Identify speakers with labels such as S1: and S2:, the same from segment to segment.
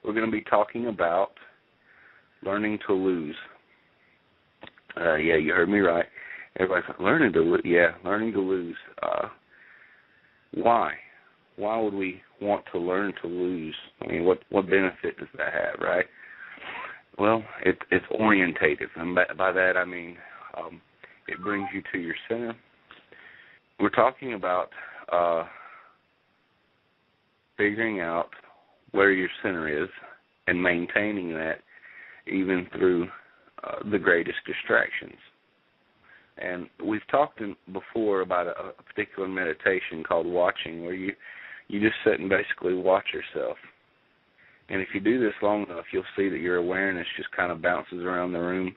S1: we're going to be talking about learning to lose. Yeah, you heard me right. Everybody's like, learning to lose. Yeah, learning to lose. Why? Why would we want to learn to lose? I mean, what benefit does that have, right? Well, it's orientative, and by that I mean it brings you to your center. We're talking about figuring out where your center is and maintaining that even through the greatest distractions. And we've talked before about a particular meditation called watching, where you just sit and basically watch yourself. And if you do this long enough, you'll see that your awareness just kind of bounces around the room,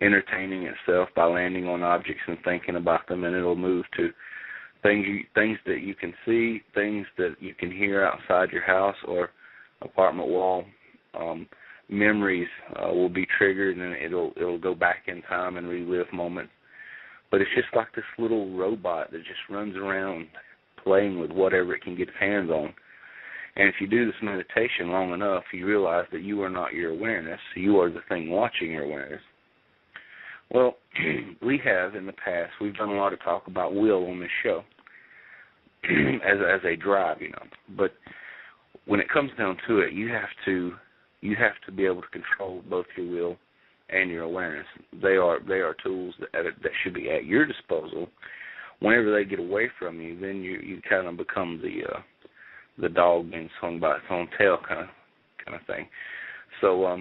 S1: entertaining itself by landing on objects and thinking about them, and it'll move to things that you can see, things that you can hear outside your house or apartment wall. Memories will be triggered, and it'll go back in time and relive moments. But it's just like this little robot that just runs around playing with whatever it can get its hands on. And if you do this meditation long enough, you realize that you are not your awareness. You are the thing watching your awareness. Well, we have in the past, we've done a lot of talk about will on this show as a drive, But when it comes down to it, you have to be able to control both your will and your awareness. They are tools that should be at your disposal. Whenever they get away from you, then you kind of become the dog being swung by its own tail kind of thing. So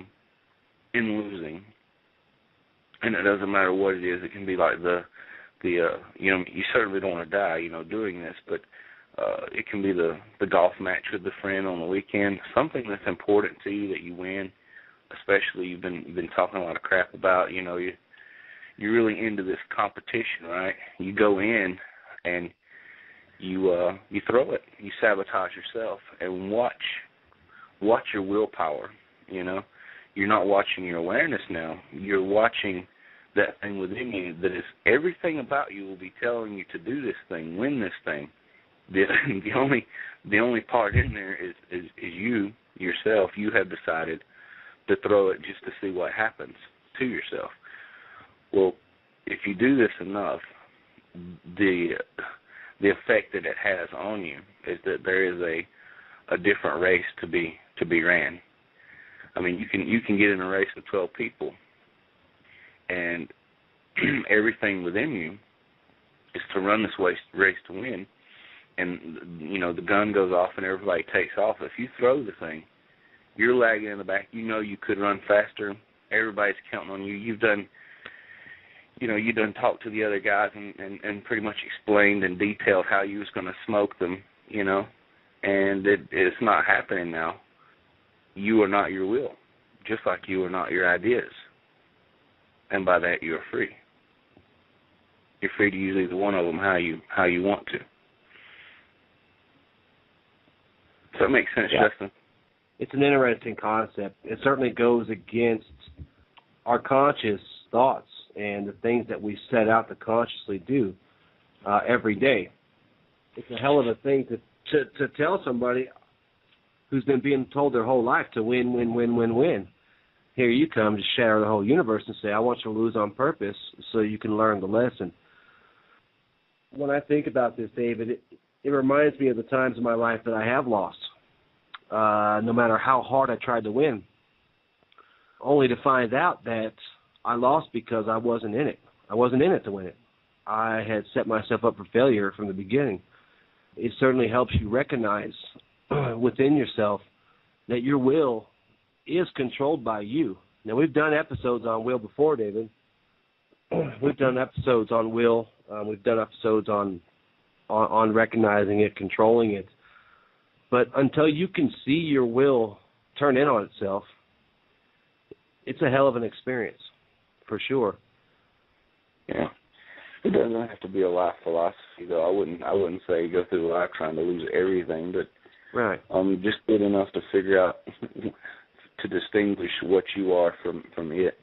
S1: in losing, and it doesn't matter what it is, it can be like you certainly don't want to die, doing this, but it can be the golf match with a friend on the weekend, something that's important to you that you win, especially you've been talking a lot of crap about, you're really into this competition, right? You go in and you throw it, you sabotage yourself, and watch your willpower. You're not watching your awareness now. You're watching that thing within you that is everything about you will be telling you to do this thing, win this thing. The only part in there is you yourself. You have decided to throw it just to see what happens to yourself. Well, if you do this enough, the effect that it has on you is that there is a different race to be ran. I mean, you can get in a race of 12 people, and everything within you is to run this race to win. And the gun goes off and everybody takes off. If you throw the thing, you're lagging in the back. You could run faster. Everybody's counting on you. You've done talked to the other guys and pretty much explained in detail how you was going to smoke them, and it's not happening now. You are not your will, just like you are not your ideas. And by that, you are free. You're free to use either one of them how you want to. Does that make sense,
S2: yeah.
S1: Justin?
S2: It's an interesting concept. It certainly goes against our conscious thoughts and the things that we set out to consciously do every day. It's a hell of a thing to tell somebody who's been being told their whole life to win, win, win, win, win. Here you come to shatter the whole universe and say, I want you to lose on purpose so you can learn the lesson. When I think about this, David, it reminds me of the times in my life that I have lost, no matter how hard I tried to win, only to find out that I lost because I wasn't in it. I wasn't in it to win it. I had set myself up for failure from the beginning. It certainly helps you recognize within yourself that your will is controlled by you. Now, we've done episodes on will before, David. We've done episodes on will. We've done episodes on recognizing it, controlling it. But until you can see your will turn in on itself, it's a hell of an experience, for sure.
S1: Yeah. It doesn't have to be a life philosophy, though. I wouldn't say go through life trying to lose everything, but
S2: right.
S1: Just good enough to figure out to distinguish what you are from it,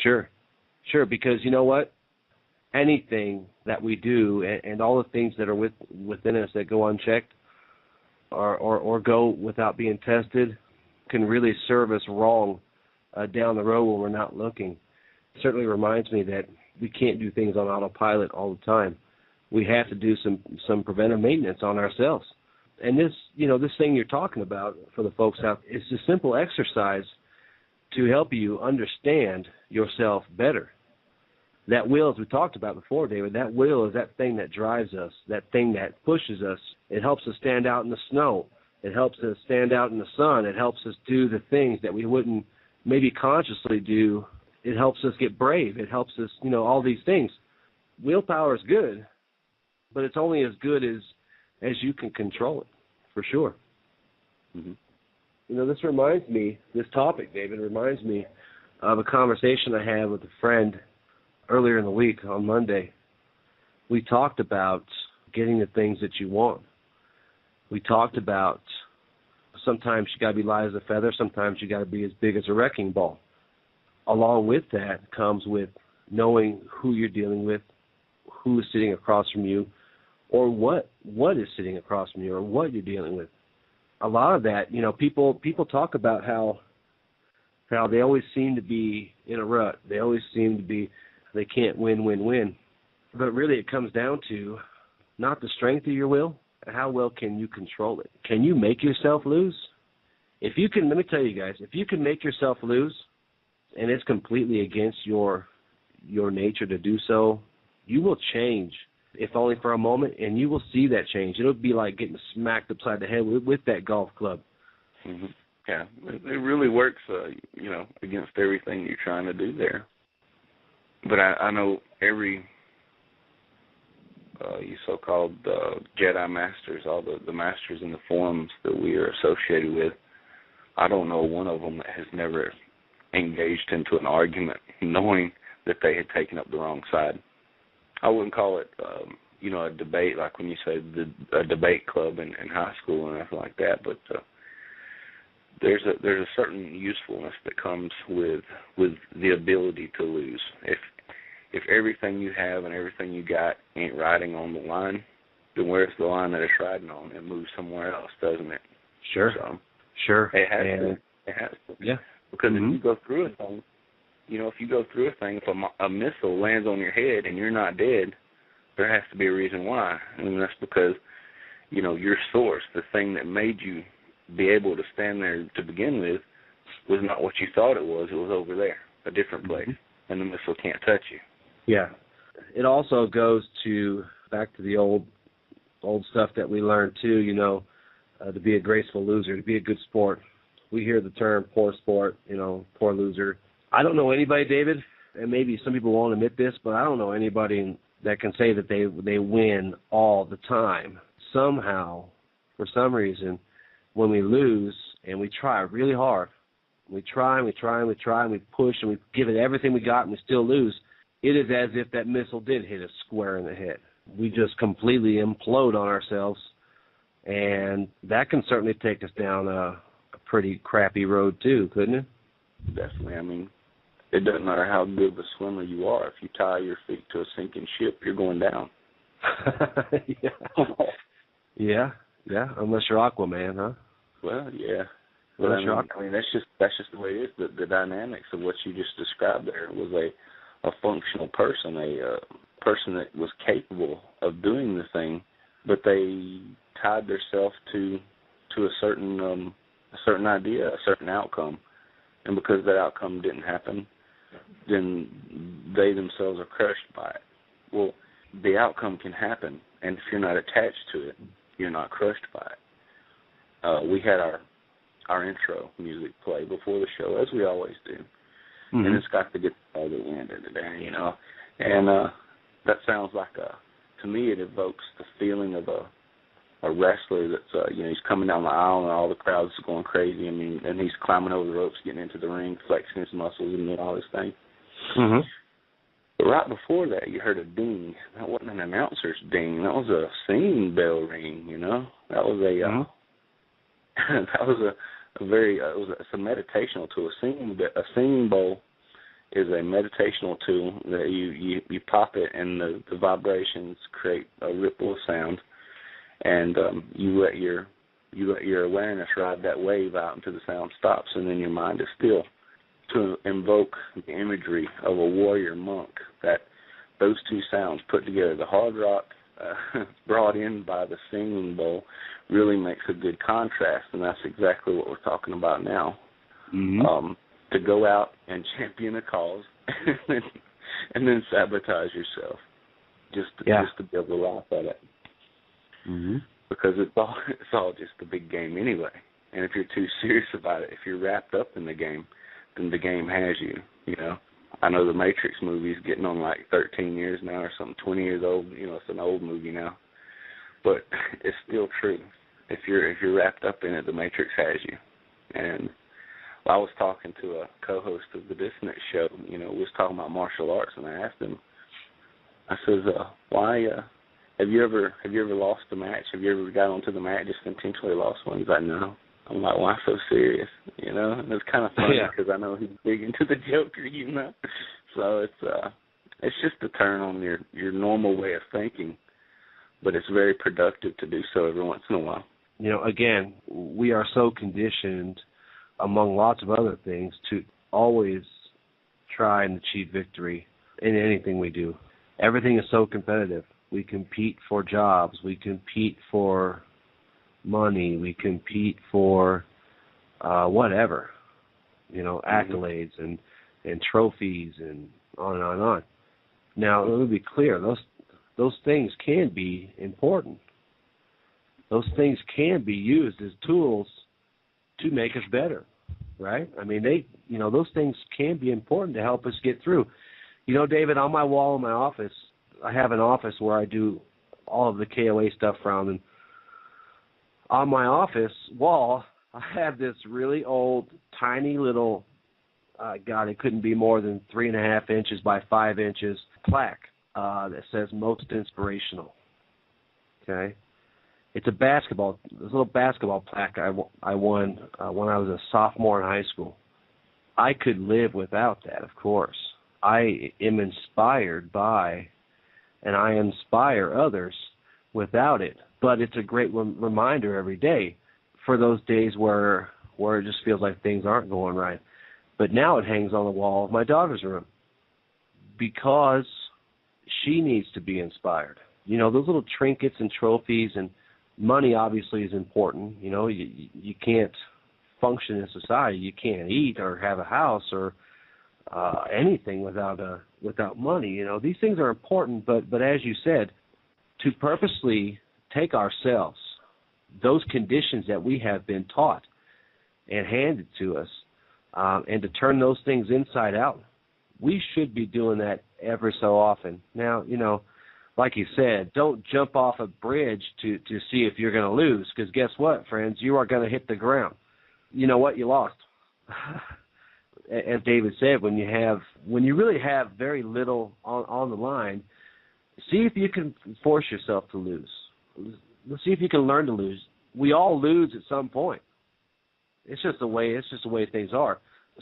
S2: Sure, because you know what? Anything that we do and all the things that are within us that go unchecked or go without being tested can really serve us wrong down the road when we're not looking. It certainly reminds me that we can't do things on autopilot all the time. We have to do some preventive maintenance on ourselves. And this thing you're talking about for the folks out, it's a simple exercise to help you understand yourself better. That will, as we talked about before, David, that will is that thing that drives us, that thing that pushes us. It helps us stand out in the snow. It helps us stand out in the sun. It helps us do the things that we wouldn't maybe consciously do. It helps us get brave. It helps us, all these things. Willpower is good, but it's only as good as you can control it, for sure.
S1: Mm-hmm.
S2: This reminds me, this topic, David, reminds me of a conversation I had with a friend earlier in the week on Monday. We talked about getting the things that you want. We talked about sometimes you got to be light as a feather, sometimes you got to be as big as a wrecking ball. Along with that comes with knowing who you're dealing with, who is sitting across from you, or what is sitting across from you, or what you're dealing with. A lot of that, people talk about how they always seem to be in a rut. They always seem to be, they can't win. But really it comes down to not the strength of your will, how well can you control it? Can you make yourself lose? If you can, let me tell you guys, if you can make yourself lose, and it's completely against your nature to do so, you will change, if only for a moment, and you will see that change. It'll be like getting smacked upside the head with that golf club.
S1: Mm-hmm. Yeah, it really works, against everything you're trying to do there. But I know every you so-called Jedi Masters, all the Masters in the forums that we are associated with, I don't know one of them that has never engaged into an argument knowing that they had taken up the wrong side. I wouldn't call it, a debate, like when you say a debate club in high school and everything like that, but there's a certain usefulness that comes with the ability to lose. If everything you have and everything you got ain't riding on the line, then where's the line that it's riding on? It moves somewhere else, doesn't it?
S2: Sure.
S1: So,
S2: sure.
S1: It has to.
S2: Yeah.
S1: Because if you go through a thing, if a missile lands on your head and you're not dead, there has to be a reason why. And that's because, your source, the thing that made you be able to stand there to begin with, was not what you thought it was. It was over there, a different place, and the missile can't touch you.
S2: Yeah. It also goes back to the old stuff that we learned too, to be a graceful loser, to be a good sport. We hear the term poor sport, poor loser. I don't know anybody, David, and maybe some people won't admit this, but I don't know anybody that can say that they win all the time. Somehow, for some reason, when we lose and we try really hard, we try and we push and we give it everything we got and we still lose, it is as if that missile did hit us square in the head. We just completely implode on ourselves, and that can certainly take us down a pretty crappy road too, couldn't it?
S1: Definitely. I mean, it doesn't matter how good of a swimmer you are. If you tie your feet to a sinking ship, you're going down.
S2: Yeah. Yeah. Unless you're Aquaman, huh?
S1: Well, yeah. But I mean, that's just the way it is. The dynamics of what you just described there was a functional person, a person that was capable of doing the thing, but they tied themselves to a certain idea, a certain outcome, and because that outcome didn't happen, then they themselves are crushed by it. Well, the outcome can happen, and if you're not attached to it, you're not crushed by it. We had our intro music play before the show, as we always do, and it's got the guitar that we ended today, and that sounds like to me it evokes the feeling of a wrestler that's he's coming down the aisle and all the crowd's going crazy. I mean, and he's climbing over the ropes, getting into the ring, flexing his muscles and all this thing. But right before that, you heard a ding. That wasn't an announcer's ding. That was a singing bell ring. That was it's a meditational tool. A singing bowl is a meditational tool that you pop it and the vibrations create a ripple of sound, and you let your You let your awareness ride that wave out until the sound stops, and then your mind is still. To invoke the imagery of a warrior monk, that those two sounds put together, the hard rock brought in by the singing bowl, really makes a good contrast, and that's exactly what we're talking about now.
S2: Mm-hmm.
S1: To go out and champion a cause and then sabotage yourself just to be able to laugh at it.
S2: Mm-hmm.
S1: Because it's all just a big game anyway. And if you're too serious about it, if you're wrapped up in the game, then the game has you, you know. I know the Matrix movie's getting on like 13 years now or something, 20 years old. You know, it's an old movie now. But it's still true. If you're wrapped up in it, the Matrix has you. And I was talking to a co-host of the Dissonance show, you know, we was talking about martial arts, and I asked him, I says, why, have you ever lost a match? Have you ever got onto the mat just intentionally lost one? He's like, no. I'm like, why so serious? You know, and it's kind of funny because I know he's big into the Joker, you know. So it's just a turn on your normal way of thinking, but it's very productive to do so every once in a while.
S2: You know, again, we are so conditioned, among lots of other things, to always try and achieve victory in anything we do. Everything is so competitive. We compete for jobs. We compete for money. We compete for whatever, you know, accolades and trophies and on and on and on. Now, let me be clear. Those things can be important. Those things can be used as tools to make us better, right? I mean, those things can be important to help us get through. You know, David, on my wall in my office, I have an office where I do all of the KOA stuff from, and on my office wall, I have this really old, tiny little, God, it couldn't be more than 3.5 inches by 5 inches plaque that says "Most Inspirational." Okay, it's this little basketball plaque I won when I was a sophomore in high school. I could live without that, of course. I am inspired by, and I inspire others without it. But it's a great reminder every day for those days where it just feels like things aren't going right. But now it hangs on the wall of my daughter's room because she needs to be inspired. You know, those little trinkets and trophies, and money obviously is important. You know, you can't function in society. You can't eat or have a house or anything without money. You know, these things are important, but as you said, to purposely take ourselves, those conditions that we have been taught and handed to us, and to turn those things inside out, we should be doing that every so often. Now, you know, like you said, don't jump off a bridge to see if you're going to lose, because guess what, friends? You are going to hit the ground. You know what? You lost. As David said, when you really have very little on the line, see if you can force yourself to lose. Let's see if you can learn to lose. We all lose at some point. It's just the way things are.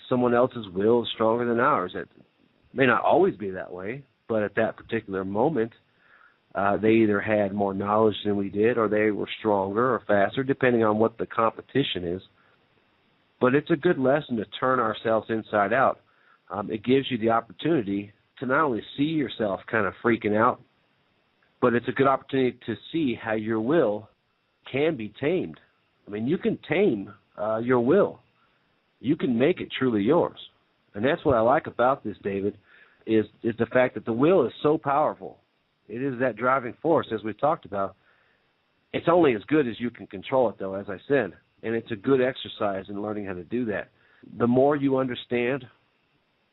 S2: Someone else's will is stronger than ours. It may not always be that way, but at that particular moment, they either had more knowledge than we did, or they were stronger or faster, depending on what the competition is. But it's a good lesson to turn ourselves inside out. It gives you the opportunity to not only see yourself kind of freaking out, but it's a good opportunity to see how your will can be tamed. I mean, you can tame your will. You can make it truly yours. And that's what I like about this, David, is the fact that the will is so powerful. It is that driving force, as we talked about. It's only as good as you can control it, though, as I said. And it's a good exercise in learning how to do that. The more you understand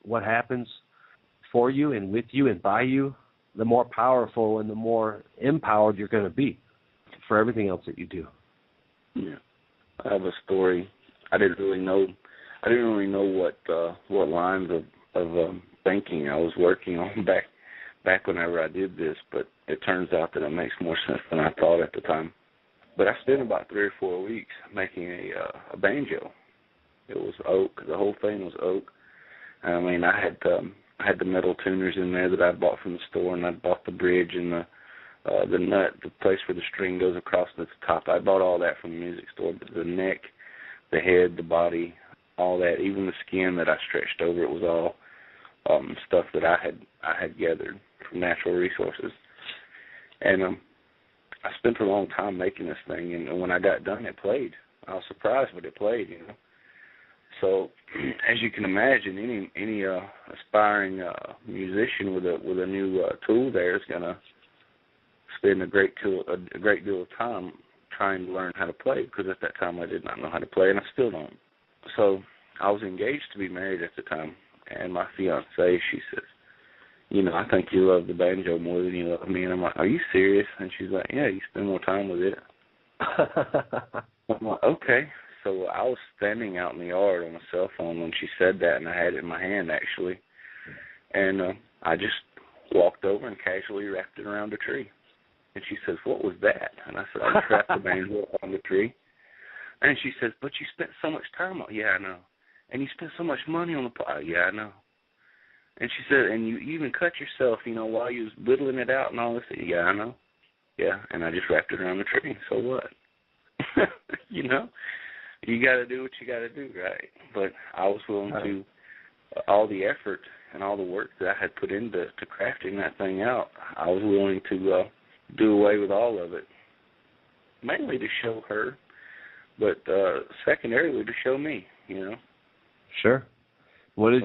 S2: what happens for you and with you and by you, the more powerful and the more empowered you're going to be for everything else that you do.
S1: Yeah, I have a story. I didn't really know what lines of thinking I was working on back whenever I did this, but it turns out that it makes more sense than I thought at the time. But I spent about 3 or 4 weeks making a banjo. It was oak. The whole thing was oak. I mean, I had the metal tuners in there that I bought from the store, and I bought the bridge and the nut, the place where the string goes across the top. I bought all that from the music store, but the neck, the head, the body, all that, even the skin that I stretched over, it was all stuff that I had gathered from natural resources. And I spent a long time making this thing, and when I got done, it played. I was surprised, but it played, you know. So, as you can imagine, any aspiring musician with a new tool there is going to spend a great deal of time trying to learn how to play, because at that time I did not know how to play, and I still don't. So I was engaged to be married at the time, and my fiancée, she says, you know, I think you love the banjo more than you love me. And I'm like, are you serious? And she's like, yeah, you spend more time with it. I'm like, okay. So I was standing out in the yard on a cell phone when she said that, and I had it in my hand, actually. And I just walked over and casually wrapped it around a tree. And she says, what was that? And I said, I just wrapped the banjo on the tree. And she says, but you spent so much time on it. Yeah, I know. And you spent so much money on the pot. Yeah, I know. And she said, and you even cut yourself, you know, while you was whittling it out and all this. Yeah, I know. Yeah, and I just wrapped it around the tree. So what? You know, you got to do what you got to do, right? But I was willing to, all the effort and all the work that I had put into crafting that thing out, I was willing to do away with all of it, mainly to show her, but secondarily to show me, you know.
S2: Sure. What did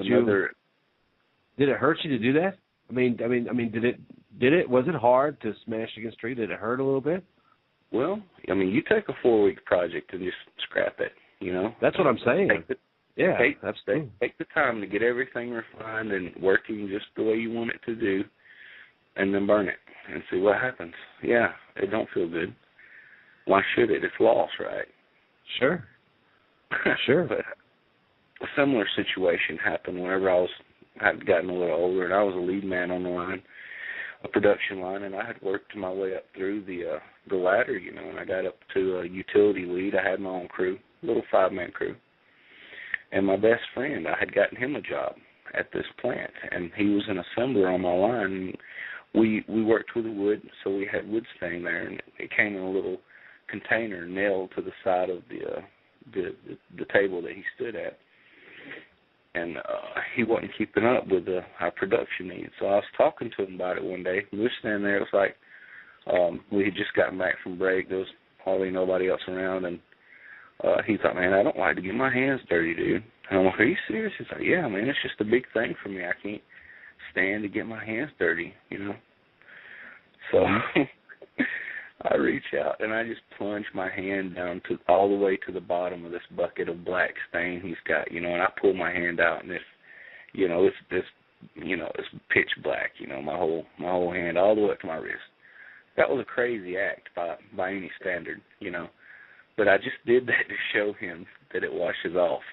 S2: Did it hurt you to do that? I mean, did it? Was it hard to smash against a tree? Did it hurt a little bit?
S1: Well, I mean, you take a 4-week project and just scrap it, you know.
S2: That's what I'm saying.
S1: Take the time to get everything refined and working just the way you want it to do, and then burn it and see what happens. Yeah, it don't feel good. Why should it? It's loss, right?
S2: Sure. Sure.
S1: But a similar situation happened whenever I'd gotten a little older, and I was a lead man on the line, a production line, and I had worked my way up through the ladder, you know, and I got up to a utility lead. I had my own crew, a little 5-man crew. And my best friend, I had gotten him a job at this plant, and he was an assembler on my line. And we worked with the wood, so we had wood staying there, and it came in a little container nailed to the side of the table that he stood at. And he wasn't keeping up with our production needs. So I was talking to him about it one day. We were standing there. It was like we had just gotten back from break. There was hardly nobody else around. And he thought, man, I don't like to get my hands dirty, dude. And I'm like, are you serious? He's like, yeah, man, it's just a big thing for me. I can't stand to get my hands dirty, you know. So I reach out, and I just plunge my hand down to all the way to the bottom of this bucket of black stain he's got, you know, and I pull my hand out, and it's pitch black, you know, my whole hand all the way up to my wrist. That was a crazy act by any standard, you know, but I just did that to show him that it washes off,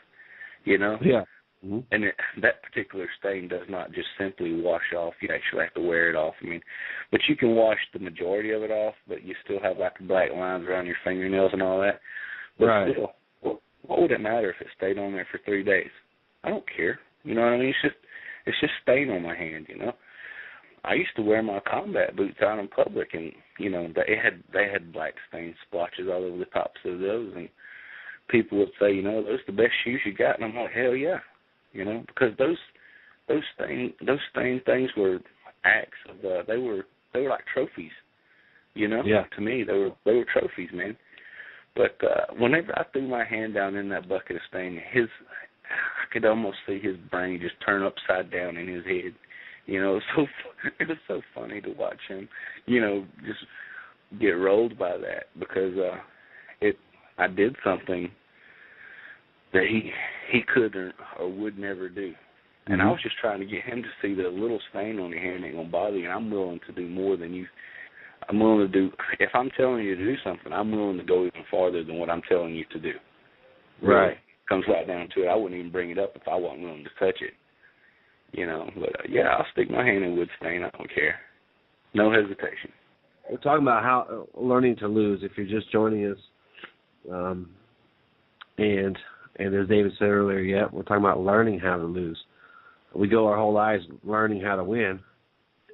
S1: you know.
S2: Yeah. Mm-hmm.
S1: And that particular stain does not just simply wash off. You actually have to wear it off. I mean, but you can wash the majority of it off, but you still have like black lines around your fingernails and all that. But
S2: right.
S1: Still, what would it matter if it stayed on there for 3 days? I don't care. You know what I mean? It's just stain on my hand, you know. I used to wear my combat boots out in public, and you know they had black stain splotches all over the tops of those, and people would say, you know, those are the best shoes you got, and I'm like, hell yeah. You know, because those stain things were acts of they were like trophies. You know,
S2: yeah.
S1: To me they were trophies, man. But whenever I threw my hand down in that bucket of stain, I could almost see his brain just turn upside down in his head. You know, it was so funny to watch him, you know, just get rolled by that, because I did something that he could or would never do. And I was just trying to get him to see that a little stain on your hand ain't going to bother you, and I'm willing to do more than you. I'm willing to do, if I'm telling you to do something, I'm willing to go even farther than what I'm telling you to do. Really.
S2: Right.
S1: Comes right down to it. I wouldn't even bring it up if I wasn't willing to touch it. You know, but yeah, I'll stick my hand in wood stain. I don't care. No hesitation.
S2: We're talking about how learning to lose. If you're just joining us, and as David said earlier, we're talking about learning how to lose. We go our whole lives learning how to win,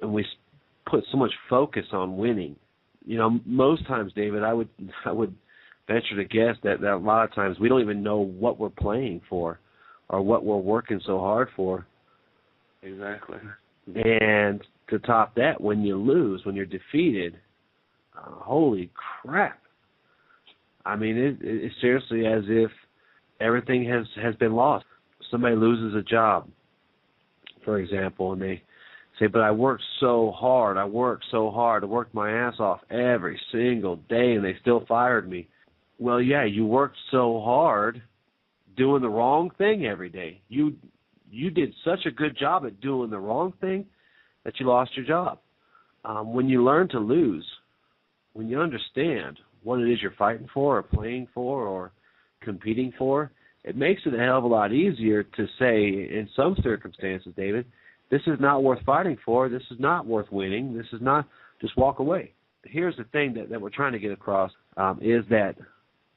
S2: and we put so much focus on winning. Most times, David, I would venture to guess that a lot of times we don't even know what we're playing for or what we're working so hard for.
S1: Exactly.
S2: And to top that, when you lose, when you're defeated, holy crap. I mean, it's seriously as if everything has been lost. Somebody loses a job, for example, and they say, but I worked so hard, I worked my ass off every single day, and they still fired me. Well, yeah, you worked so hard doing the wrong thing every day. You did such a good job at doing the wrong thing that you lost your job. When you learn to lose, when you understand what it is you're fighting for or playing for or competing for, it makes it a hell of a lot easier to say, in some circumstances, David, this is not worth fighting for, this is not worth winning, this is not, just walk away. Here's the thing that we're trying to get across, is that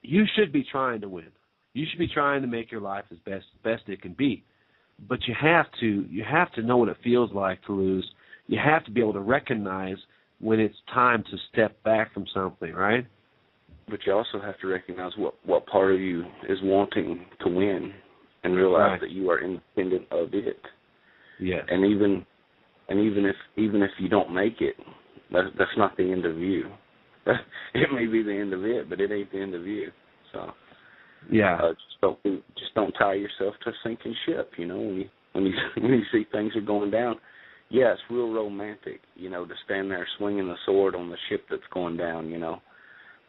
S2: you should be trying to win. You should be trying to make your life as best it can be. But you have to know what it feels like to lose. You have to be able to recognize when it's time to step back from something, right?
S1: But you also have to recognize what part of you is wanting to win and realize that you are independent of it.
S2: Yes.
S1: And even if you don't make it, that's not the end of you. It may be the end of it, but it ain't the end of you. So
S2: yeah,
S1: just don't tie yourself to a sinking ship. When you see things are going down. Yeah, it's real romantic, to stand there swinging the sword on the ship that's going down.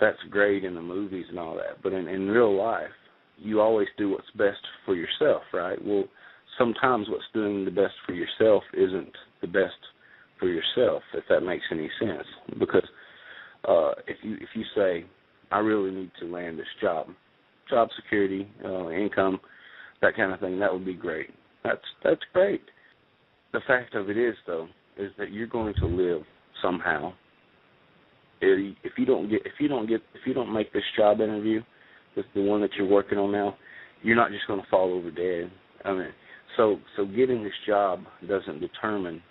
S1: That's great in the movies and all that. But in real life, you always do what's best for yourself, right? Well, sometimes what's doing the best for yourself isn't the best for yourself, if that makes any sense. Because if you say, I really need to land this job security, income, that kind of thing, that would be great. That's great. The fact of it is, though, is that you're going to live somehow. If you don't make this job interview, with the one that you're working on now, you're not just going to fall over dead. I mean, so getting this job doesn't determine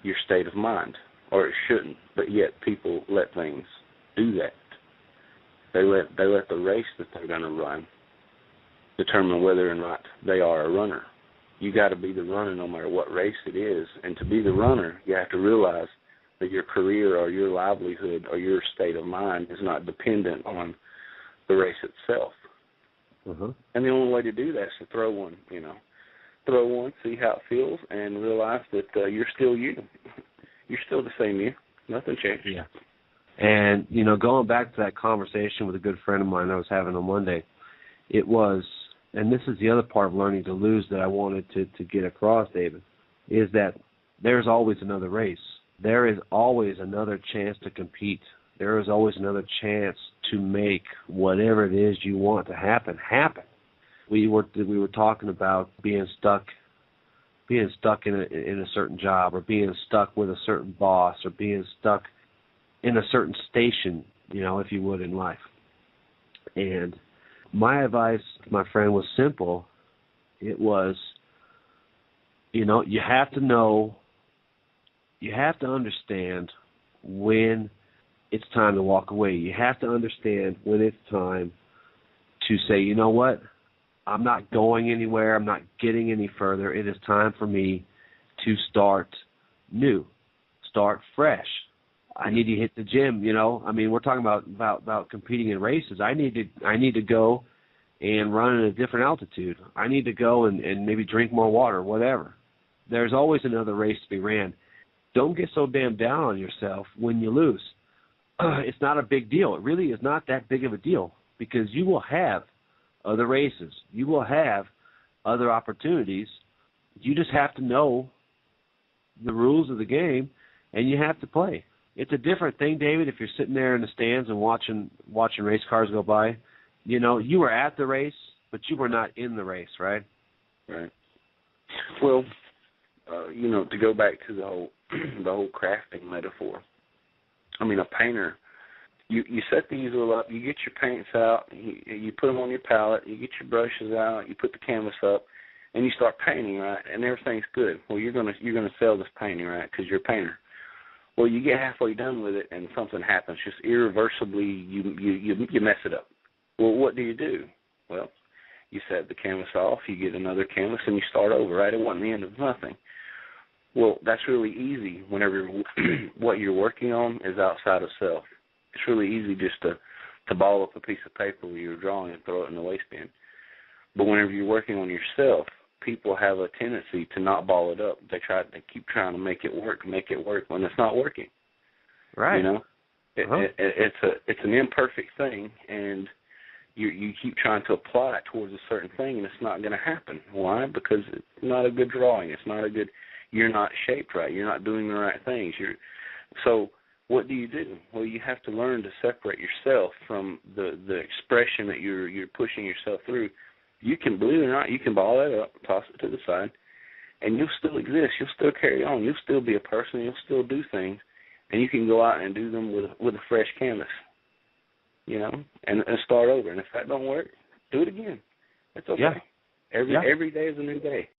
S1: your state of mind, or it shouldn't. But yet people let things do that. They let the race that they're going to run determine whether or not they are a runner. You got to be the runner no matter what race it is. And to be the runner, you have to realize that your career or your livelihood or your state of mind is not dependent on the race itself.
S2: Uh-huh.
S1: And the only way to do that is to throw one, see how it feels, and realize that you're still you. You're still the same you. Nothing changed.
S2: Yeah. And, going back to that conversation with a good friend of mine I was having on Monday, it was, and this is the other part of learning to lose that I wanted to get across, David, is that there's always another race. There is always another chance to compete. There is always another chance to make whatever it is you want to happen. We were talking about being stuck in a certain job, or being stuck with a certain boss, or being stuck in a certain station, if you would, in life. And my advice to my friend was simple. It was, you have to understand when it's time to walk away. You have to understand when it's time to say, you know what, I'm not going anywhere, I'm not getting any further. It is time for me to start new, start fresh. I need to hit the gym, we're talking about competing in races. I need to go and run at a different altitude. I need to go and maybe drink more water, whatever. There's always another race to be ran. Don't get so damn down on yourself when you lose. It's not a big deal. It really is not that big of a deal, because you will have other races. You will have other opportunities. You just have to know the rules of the game, and you have to play. It's a different thing, David, if you're sitting there in the stands and watching race cars go by. You were at the race, but you were not in the race, right?
S1: Right. Well, to go back to the whole crafting metaphor. I mean, a painter, you set the easel up, you get your paints out, you put them on your palette, you get your brushes out, you put the canvas up, and you start painting, right? And everything's good. Well, you're gonna sell this painting, right? Because you're a painter. Well, you get halfway done with it and something happens, just irreversibly, you mess it up. Well, what do? Well, you set the canvas off, you get another canvas, and you start over, right? It wasn't the end of nothing. Well, that's really easy whenever what you're working on is outside of self. It's really easy just to ball up a piece of paper where you're drawing and throw it in the waste bin. But whenever you're working on yourself, people have a tendency to not ball it up. They keep trying to make it work when it's not working.
S2: Right.
S1: You know, it's an imperfect thing, and you keep trying to apply it towards a certain thing, and it's not going to happen. Why? Because it's not a good drawing. It's not a good. You're not shaped right. You're not doing the right things. So what do? Well, you have to learn to separate yourself from the expression that you're pushing yourself through. You can, believe it or not, you can ball that up, toss it to the side, and you'll still exist. You'll still carry on. You'll still be a person. You'll still do things, and you can go out and do them with a fresh canvas, you know, and start over. And if that don't work, do it again. It's okay.
S2: Yeah.
S1: Every day is a new day.